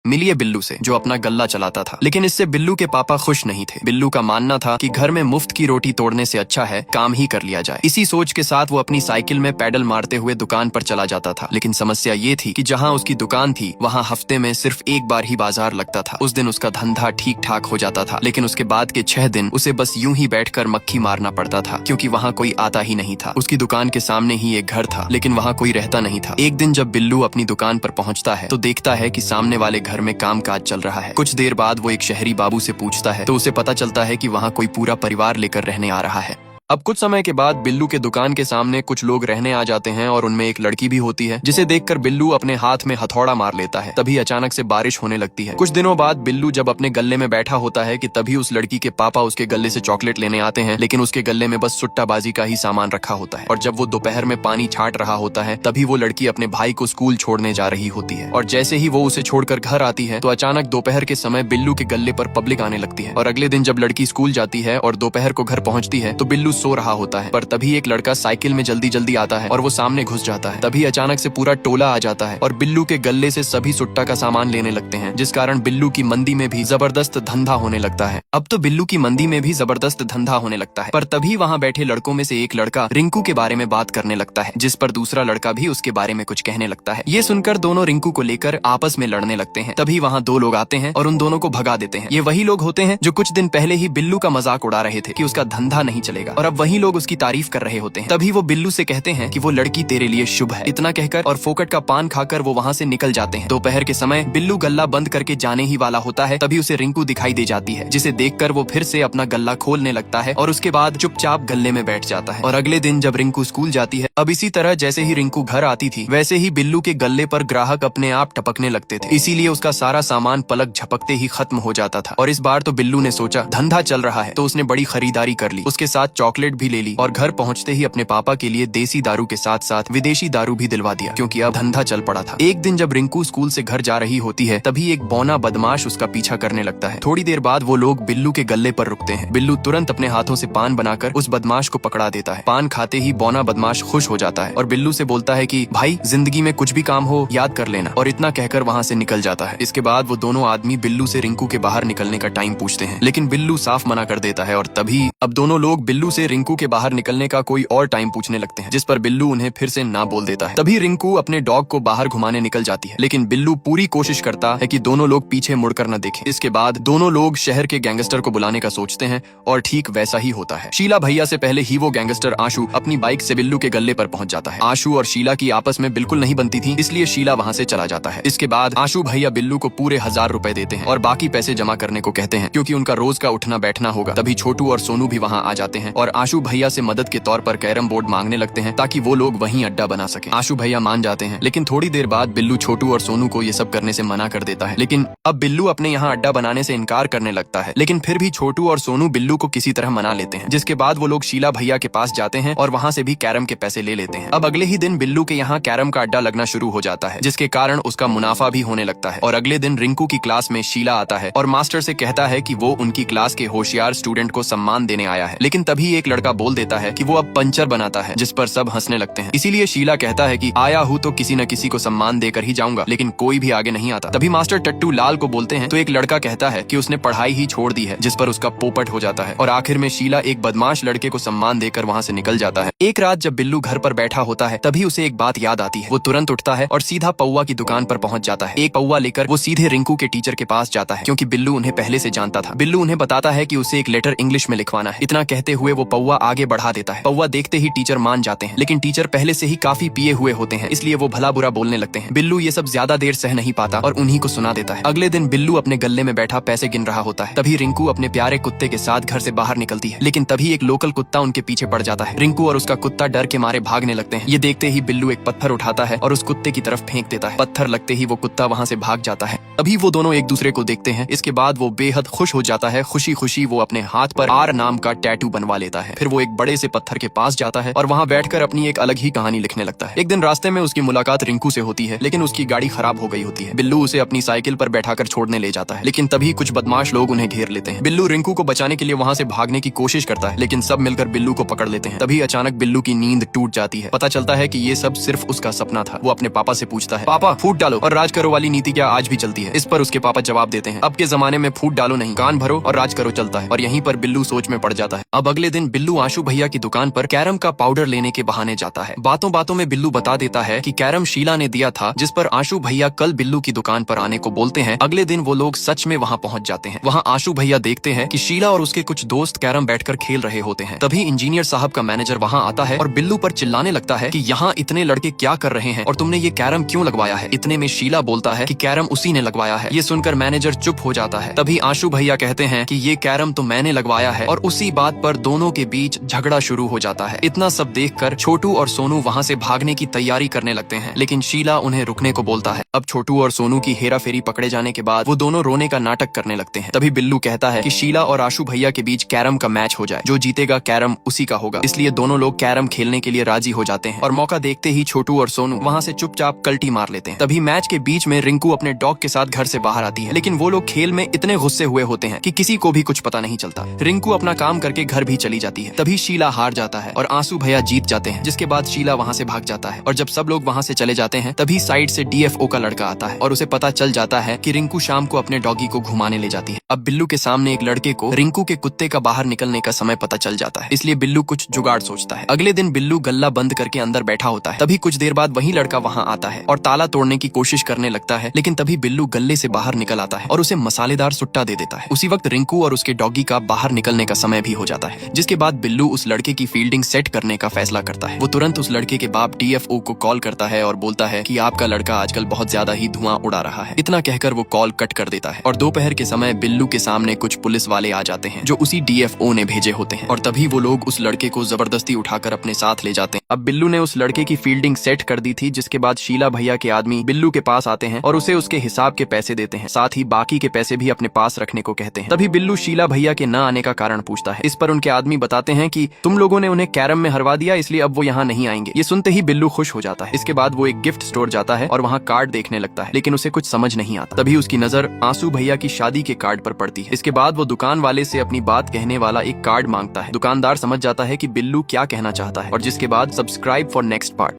मिलिए बिल्लू से जो अपना गल्ला चलाता था। लेकिन इससे बिल्लू के पापा खुश नहीं थे। बिल्लू का मानना था कि घर में मुफ्त की रोटी तोड़ने से अच्छा है काम ही कर लिया जाए। इसी सोच के साथ वो अपनी साइकिल में पैडल मारते हुए दुकान पर चला जाता था। लेकिन समस्या ये थी कि जहाँ उसकी दुकान थी वहाँ हफ्ते में सिर्फ एक बार ही बाजार लगता था। उस दिन उसका धंधा ठीक ठाक हो जाता था, लेकिन उसके बाद के 6 दिन उसे बस यूं ही बैठकर मक्खी मारना पड़ता था, क्योंकि वहाँ कोई आता ही नहीं था। उसकी दुकान के सामने ही एक घर था, लेकिन वहाँ कोई रहता नहीं था। एक दिन जब बिल्लू अपनी दुकान पर पहुँचता है तो देखता है कि सामने वाले घर में काम काज चल रहा है। कुछ देर बाद वो एक शहरी बाबू से पूछता है तो उसे पता चलता है कि वहाँ कोई पूरा परिवार लेकर रहने आ रहा है। अब कुछ समय के बाद बिल्लू के दुकान के सामने कुछ लोग रहने आ जाते हैं और उनमें एक लड़की भी होती है, जिसे देखकर बिल्लू अपने हाथ में हथौड़ा मार लेता है। तभी अचानक से बारिश होने लगती है। कुछ दिनों बाद बिल्लू जब अपने गल्ले में बैठा होता है कि तभी उस लड़की के पापा उसके गले से चॉकलेट लेने आते हैं, लेकिन उसके गले में बस सुट्टाबाजी का ही सामान रखा होता है। और जब वो दोपहर में पानी छाट रहा होता है तभी वो लड़की अपने भाई को स्कूल छोड़ने जा रही होती है। और जैसे ही वो उसे छोड़कर घर आती है तो अचानक दोपहर के समय बिल्लू के गल्ले पर पब्लिक आने लगती है। और अगले दिन जब लड़की स्कूल जाती है और दोपहर को घर पहुंचती है तो बिल्लू सो रहा होता है। पर तभी एक लड़का साइकिल में जल्दी जल्दी आता है और वो सामने घुस जाता है। तभी अचानक से पूरा टोला आ जाता है और बिल्लू के गले से सभी सुट्टा का सामान लेने लगते हैं, जिस कारण बिल्लू की मंदी में भी जबरदस्त धंधा होने लगता है। अब तो बिल्लू की मंदी में भी जबरदस्त धंधा होने लगता है। पर तभी वहाँ बैठे लड़कों में से एक लड़का रिंकू के बारे में बात करने लगता है, जिस पर दूसरा लड़का भी उसके बारे में कुछ कहने लगता है। ये सुनकर दोनों रिंकू को लेकर आपस में लड़ने लगते हैं। तभी वहाँ 2 लोग आते हैं और उन दोनों को भगा देते हैं। ये वही लोग होते हैं जो कुछ दिन पहले ही बिल्लू का मजाक उड़ा रहे थे कि उसका धंधा नहीं चलेगा, और अब वही लोग उसकी तारीफ कर रहे होते हैं। तभी वो बिल्लू से कहते हैं कि वो लड़की तेरे लिए शुभ है। इतना कहकर और फोकट का पान खाकर वो वहाँ से निकल जाते हैं। दोपहर के समय बिल्लू गल्ला बंद करके जाने ही वाला होता है, तभी उसे रिंकू दिखाई दे जाती है, जिसे देखकर वो फिर से अपना गल्ला खोलने लगता है और उसके बाद चुपचाप गल्ले में बैठ जाता है। और अगले दिन जब रिंकू स्कूल जाती है, अब इसी तरह जैसे ही रिंकू घर आती थी वैसे ही बिल्लू के गल्ले पर ग्राहक अपने आप टपकने लगते थे। इसीलिए उसका सारा सामान पलक झपकते ही खत्म हो जाता था। और इस बार तो बिल्लू ने सोचा धंधा चल रहा है तो उसने बड़ी खरीदारी कर ली, उसके साथ चॉकलेट भी ले ली और घर पहुँचते ही अपने पापा के लिए देसी दारू के साथ साथ विदेशी दारू भी दिलवा दिया, क्योंकि अब धंधा चल पड़ा था। एक दिन जब रिंकू स्कूल से घर जा रही होती है तभी एक बौना बदमाश उसका पीछा करने लगता है। थोड़ी देर बाद वो लोग बिल्लू के गल्ले पर रुकते हैं। बिल्लू तुरंत अपने हाथों से पान बनाकर उस बदमाश को पकड़ा देता है। पान खाते ही बौना बदमाश खुश हो जाता है और बिल्लू से बोलता है कि भाई जिंदगी में कुछ भी काम हो याद कर लेना, और इतना कहकर वहाँ से निकल जाता है। इसके बाद वो दोनों आदमी बिल्लू से रिंकू के बाहर निकलने का टाइम पूछते हैं, लेकिन बिल्लू साफ मना कर देता है। और तभी अब दोनों लोग बिल्लू से रिंकू के बाहर निकलने का कोई और टाइम पूछने लगते हैं, जिस पर बिल्लू उन्हें फिर से ना बोल देता है। तभी रिंकू अपने डॉग को बाहर घुमाने निकल जाती है, लेकिन बिल्लू पूरी कोशिश करता है कि दोनों लोग पीछे मुड़कर न देखें। इसके बाद दोनों लोग शहर के गैंगस्टर को बुलाने का सोचते हैं और ठीक वैसा ही होता है। शीला भैया से पहले ही वो गैंगस्टर आशु अपनी बाइक से बिल्लू के गल्ले पर पहुंच जाता है। आशु और शीला की आपस में बिल्कुल नहीं बनती थी, इसलिए शीला वहाँ से चला जाता है। इसके बाद आशु भैया बिल्लू को पूरे 1000 रुपए देते हैं और बाकी पैसे जमा करने को कहते हैं, क्योंकि उनका रोज का उठना बैठना होगा। तभी छोटू और सोनू भी वहाँ आ जाते हैं और आशु भैया से मदद के तौर पर कैरम बोर्ड मांगने लगते हैं ताकि वो लोग वहीं अड्डा बना सके। आशु भैया मान जाते हैं, लेकिन थोड़ी देर बाद बिल्लू छोटू और सोनू को ये सब करने से मना कर देता है। लेकिन अब बिल्लू अपने यहाँ अड्डा बनाने से इनकार करने लगता है, लेकिन फिर भी छोटू और सोनू बिल्लू को किसी तरह मना लेते हैं। जिसके बाद वो लोग शीला भैया के पास जाते हैं और वहाँ से भी कैरम के पैसे ले लेते हैं। अब अगले ही दिन बिल्लू के यहाँ कैरम का अड्डा लगना शुरू हो जाता है, जिसके कारण उसका मुनाफा भी होने लगता है। और अगले दिन रिंकू की क्लास में शीला आता है और मास्टर से कहता है कि वो उनकी क्लास के होशियार स्टूडेंट को सम्मान देने आया है। लेकिन तभी एक लड़का बोल देता है कि वो अब पंचर बनाता है, जिस पर सब हंसने लगते हैं। इसीलिए शीला कहता है कि आया हूँ तो किसी न किसी को सम्मान देकर ही जाऊंगा, लेकिन कोई भी आगे नहीं आता। तभी मास्टर टट्टू लाल को बोलते हैं तो एक लड़का कहता है कि उसने पढ़ाई ही छोड़ दी है, जिस पर उसका पोपट हो जाता है। और आखिर में शीला एक बदमाश लड़के को सम्मान देकर वहाँ से निकल जाता है। एक रात जब बिल्लू घर पर बैठा होता है तभी उसे एक बात याद आती है। वो तुरंत उठता है और सीधा पौवा की दुकान पर पहुंच जाता है। एक पौवा लेकर वो सीधे रिंकू के टीचर के पास जाता है, क्योंकि बिल्लू उन्हें पहले से जानता था। बिल्लू उन्हें बताता है कि उसे एक लेटर इंग्लिश में लिखवाना है। इतना कहते हुए वो पौवा आगे बढ़ा देता है। पौवा देखते ही टीचर मान जाते हैं, लेकिन टीचर पहले से ही काफी पिए हुए होते हैं, इसलिए वो भला बुरा बोलने लगते हैं। बिल्लू ये सब ज्यादा देर सह नहीं पाता और उन्हीं को सुना देता है। अगले दिन बिल्लू अपने गल्ले में बैठा पैसे गिन रहा होता है। तभी रिंकू अपने प्यारे कुत्ते के साथ घर से बाहर निकलती है, लेकिन तभी एक लोकल कुत्ता उनके पीछे पड़ जाता है। रिंकू और उसका कुत्ता डर के मारे भागने लगते हैं। ये देखते ही बिल्लू एक पत्थर उठाता है और उस कुत्ते की तरफ फेंक देता है। पत्थर लगते ही वो कुत्ता वहाँ से भाग जाता है। तभी वो दोनों एक दूसरे को देखते हैं। इसके बाद वो बेहद खुश हो जाता है। खुशी खुशी वो अपने हाथ पर आर नाम का टैटू बनवा लेता है। है। फिर वो एक बड़े से पत्थर के पास जाता है और वहाँ बैठकर अपनी एक अलग ही कहानी लिखने लगता है। एक दिन रास्ते में उसकी मुलाकात रिंकू से होती है, लेकिन उसकी गाड़ी खराब हो गई होती है। बिल्लू उसे अपनी साइकिल पर बैठाकर छोड़ने ले जाता है, लेकिन तभी कुछ बदमाश लोग उन्हें घेर लेते हैं। बिल्लू रिंकू को बचाने के लिए वहाँ से भागने की कोशिश करता है, लेकिन सब मिलकर बिल्लू को पकड़ लेते हैं। तभी अचानक बिल्लू की नींद टूट जाती है। पता चलता है कि ये सब सिर्फ उसका सपना था। वो अपने पापा से पूछता है, पापा फूट डालो और राज करो वाली नीति क्या आज भी चलती है? इस पर उसके पापा जवाब देते हैं, अब के जमाने में फूट डालो नहीं, कान भरो और राज करो चलता है। और यहीं पर बिल्लू सोच में पड़ जाता है। अब अगले दिन बिल्लू आशु भैया की दुकान पर कैरम का पाउडर लेने के बहाने जाता है। बातों बातों में बिल्लू बता देता है कि कैरम शीला ने दिया था, जिस पर आशु भैया कल बिल्लू की दुकान पर आने को बोलते हैं। अगले दिन वो लोग सच में वहाँ पहुँच जाते हैं। वहाँ आशु भैया देखते हैं कि शीला और उसके कुछ दोस्त कैरम बैठकर खेल रहे होते हैं। तभी इंजीनियर साहब का मैनेजर वहाँ आता है और बिल्लू पर चिल्लाने लगता है कि यहाँ इतने लड़के क्या कर रहे हैं और तुमने ये कैरम क्यों लगवाया है? इतने में शीला बोलता है कि कैरम उसी ने लगवाया है। ये सुनकर मैनेजर चुप हो जाता है। तभी आशु भैया कहते हैं कि ये कैरम तो मैंने लगवाया है, और उसी बात पर दोनों के बीच झगड़ा शुरू हो जाता है। इतना सब देखकर छोटू और सोनू वहाँ से भागने की तैयारी करने लगते हैं, लेकिन शीला उन्हें रुकने को बोलता है। अब छोटू और सोनू की हेरा फेरी पकड़े जाने के बाद वो दोनों रोने का नाटक करने लगते हैं। तभी बिल्लू कहता है कि शीला और आशु भैया के बीच कैरम का मैच हो जाए, जो जीतेगा कैरम उसी का होगा। इसलिए दोनों लोग कैरम खेलने के लिए राजी हो जाते हैं और मौका देखते ही छोटू और सोनू वहाँ से चुपचाप कल्टी मार लेते हैं। तभी मैच के बीच में रिंकू अपने डॉग के साथ घर से बाहर आती है, लेकिन वो लोग खेल में इतने गुस्से हुए होते हैं कि किसी को भी कुछ पता नहीं चलता। रिंकू अपना काम करके घर भी चली जाती है। तभी शीला हार जाता है और आंसू भैया जीत जाते हैं, जिसके बाद शीला वहाँ से भाग जाता है। और जब सब लोग वहाँ से चले जाते हैं तभी साइड से डीएफओ का लड़का आता है और उसे पता चल जाता है कि रिंकू शाम को अपने डॉगी को घुमाने ले जाती है। अब बिल्लू के सामने एक लड़के को रिंकू के कुत्ते का बाहर निकलने का समय पता चल जाता है, इसलिए बिल्लू कुछ जुगाड़ सोचता है। अगले दिन बिल्लू गल्ला बंद करके अंदर बैठा होता है। तभी कुछ देर बाद वही लड़का वहाँ आता है और ताला तोड़ने की कोशिश करने लगता है, लेकिन तभी बिल्लू गल्ले से बाहर निकल आता है और उसे मसालेदार सुट्टा दे देता है। उसी वक्त रिंकू और उसके डॉगी का बाहर निकलने का समय भी हो जाता है, जिसके बाद बिल्लू उस लड़के की फील्डिंग सेट करने का फैसला करता है। वो तुरंत उस लड़के के बाप डीएफओ को कॉल करता है और बोलता है कि आपका लड़का आजकल बहुत ज्यादा ही धुआं उड़ा रहा है। इतना कहकर वो कॉल कट कर देता है और दोपहर के समय बिल्लू के सामने कुछ पुलिस वाले आ जाते हैं जो उसी डीएफओ ने भेजे होते हैं, और तभी वो लोग उस लड़के को जबरदस्ती उठाकर अपने साथ ले जाते हैं। अब बिल्लू ने उस लड़के की फील्डिंग सेट कर दी थी, जिसके बाद शीला भैया के आदमी बिल्लू के पास आते हैं और उसे उसके हिसाब के पैसे देते हैं, साथ ही बाकी के पैसे भी अपने पास रखने को कहते हैं। तभी बिल्लू शीला भैया के न आने का कारण पूछता है। इस पर उनके आदमी बताते हैं कि तुम लोगों ने उन्हें कैरम में हरवा दिया, इसलिए अब वो यहाँ नहीं आएंगे। ये सुनते ही बिल्लू खुश हो जाता है। इसके बाद वो एक गिफ्ट स्टोर जाता है और वहाँ कार्ड देखने लगता है, लेकिन उसे कुछ समझ नहीं आता। तभी उसकी नजर आंसू भैया की शादी के कार्ड पर पड़ती है। इसके बाद वो दुकान वाले से अपनी बात कहने वाला एक कार्ड मांगता है। दुकानदार समझ जाता है कि बिल्लू क्या कहना चाहता है, और जिसके बाद सब्सक्राइब फॉर नेक्स्ट पार्ट।